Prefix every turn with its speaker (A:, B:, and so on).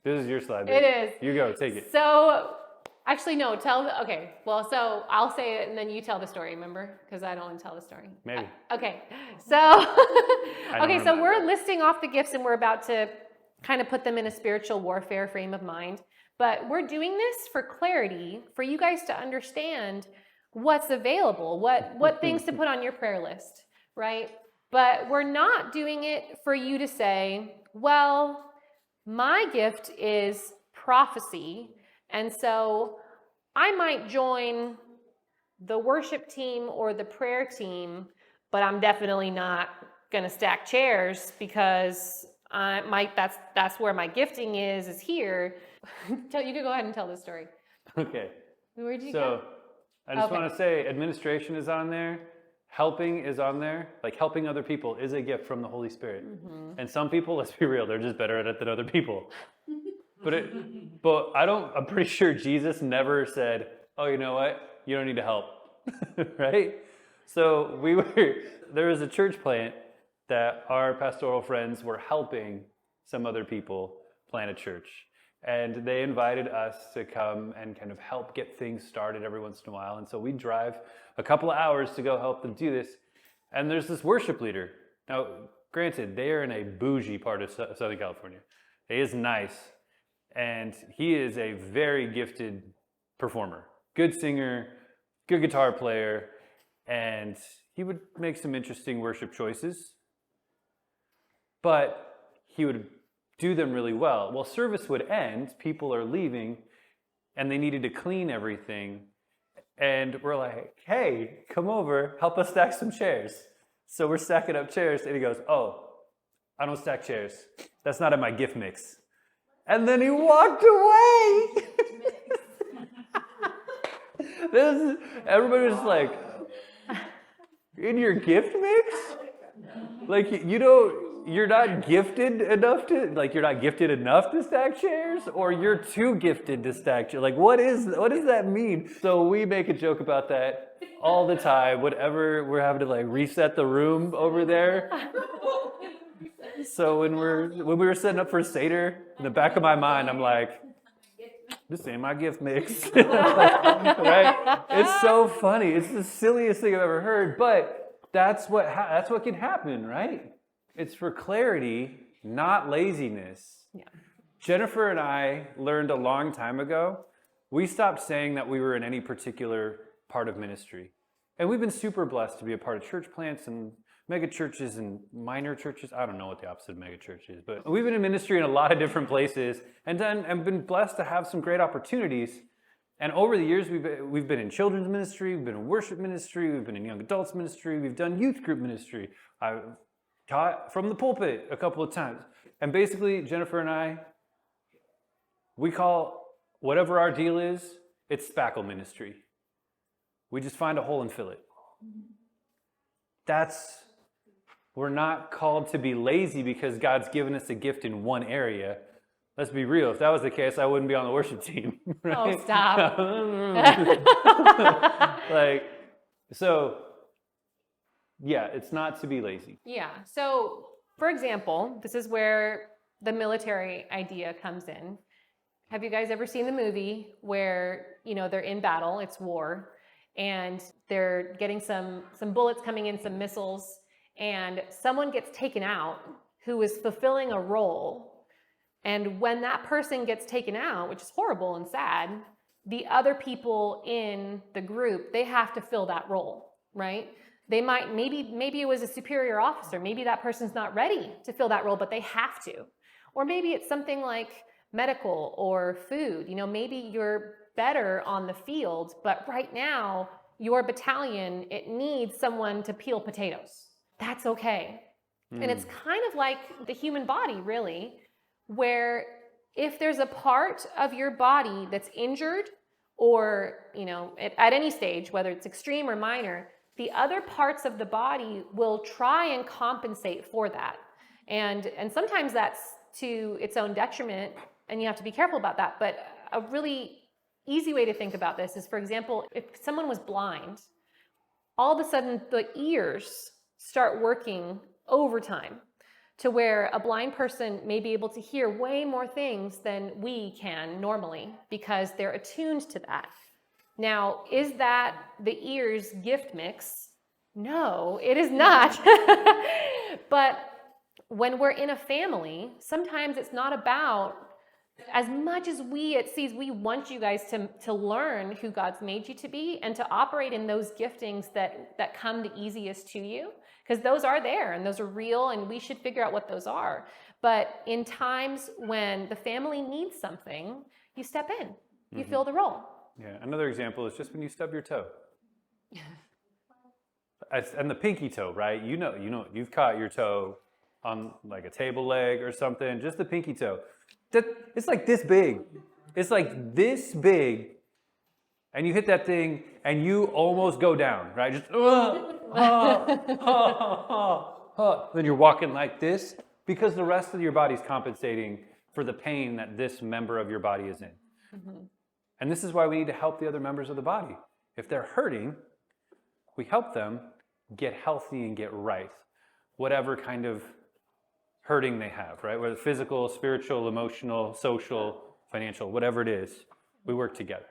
A: This is your slide,
B: It
A: baby.
B: is.
A: You go, take it.
B: So, actually, no, okay. Well, so I'll say it and then you tell the story, remember? Because I don't want to tell the story.
A: Maybe.
B: Okay. So,
A: don't
B: so
A: remember.
B: we're listing off the gifts and we're about to kind of put them in a spiritual warfare frame of mind. But we're doing this for clarity, for you guys to understand what's available, what things to put on your prayer list, right? But we're not doing it for you to say, well, my gift is prophecy, and so I might join the worship team or the prayer team, but I'm definitely not going to stack chairs because that's where my gifting is here. You could go ahead and tell the story.
A: Okay.
B: Where'd you
A: So
B: go?
A: I just
B: Okay.
A: want to say administration is on there. Helping is on there. Like helping other people is a gift from the Holy Spirit.
B: Mm-hmm.
A: And some people, let's be real, they're just better at it than other people. But I'm pretty sure Jesus never said, oh, you know what? You don't need to help. Right? So there was a church plant that our pastoral friends were helping some other people plant a church. And they invited us to come and kind of help get things started every once in a while. And so we drive a couple of hours to go help them do this. And there's this worship leader. Now, granted, they are in a bougie part of Southern California. He is nice. And he is a very gifted performer. Good singer, good guitar player. And he would make some interesting worship choices. But he would do them really well. Well, service would end, people are leaving, and they needed to clean everything. And we're like, hey, come over, help us stack some chairs. So we're stacking up chairs, and he goes, oh, I don't stack chairs. That's not in my gift mix. And then he walked away. Everybody was like, in your gift mix? Like, you're not gifted enough to stack chairs, or you're too gifted to stack chairs. Like, what does that mean? So we make a joke about that all the time. Whenever we're having to like reset the room over there. So when we were setting up for Seder, in the back of my mind, I'm like, this ain't my gift mix. Right? It's so funny. It's the silliest thing I've ever heard, but that's what can happen, right? It's for clarity, not laziness.
B: Yeah.
A: Jennifer and I learned a long time ago, we stopped saying that we were in any particular part of ministry. And we've been super blessed to be a part of church plants and mega churches and minor churches. I don't know what the opposite of mega church is, but we've been in ministry in a lot of different places and been blessed to have some great opportunities. And over the years, we've been in children's ministry, we've been in worship ministry, we've been in young adults ministry, we've done youth group ministry. I've taught from the pulpit a couple of times. And basically, Jennifer and I, we call whatever our deal is, it's spackle ministry. We just find a hole and fill it. We're not called to be lazy because God's given us a gift in one area. Let's be real. If that was the case, I wouldn't be on the worship team. Right?
B: Oh, stop.
A: Yeah, it's not to be lazy.
B: Yeah. So, for example, this is where the military idea comes in. Have you guys ever seen the movie where, they're in battle, it's war, and they're getting some bullets coming in, some missiles, and someone gets taken out who is fulfilling a role. And when that person gets taken out, which is horrible and sad, the other people in the group, they have to fill that role, right? They might, maybe it was a superior officer. Maybe that person's not ready to fill that role, but they have to. Or maybe it's something like medical or food. Maybe you're better on the field, but right now, your battalion, it needs someone to peel potatoes. That's okay. And it's kind of like the human body, really, where if there's a part of your body that's injured or, at any stage, whether it's extreme or minor, the other parts of the body will try and compensate for that. And sometimes that's to its own detriment, and you have to be careful about that. But a really easy way to think about this is, for example, if someone was blind, all of a sudden the ears start working overtime to where a blind person may be able to hear way more things than we can normally because they're attuned to that. Now, is that the ears gift mix? No, it is not. But when we're in a family, sometimes it's not about, as much as we want you guys to learn who God's made you to be and to operate in those giftings that come the easiest to you, because those are there and those are real and we should figure out what those are. But in times when the family needs something, you step in, you fill the role.
A: Yeah, another example is just when you stub your toe. And the pinky toe, right? You know, you've caught your toe on like a table leg or something, just the pinky toe. It's like this big. It's like this big. And you hit that thing and you almost go down, right? Just, then you're walking like this because the rest of your body's compensating for the pain that this member of your body is in. And this is why we need to help the other members of the body. If they're hurting, we help them get healthy and get right, whatever kind of hurting they have, right? Whether physical, spiritual, emotional, social, financial, whatever it is, we work together.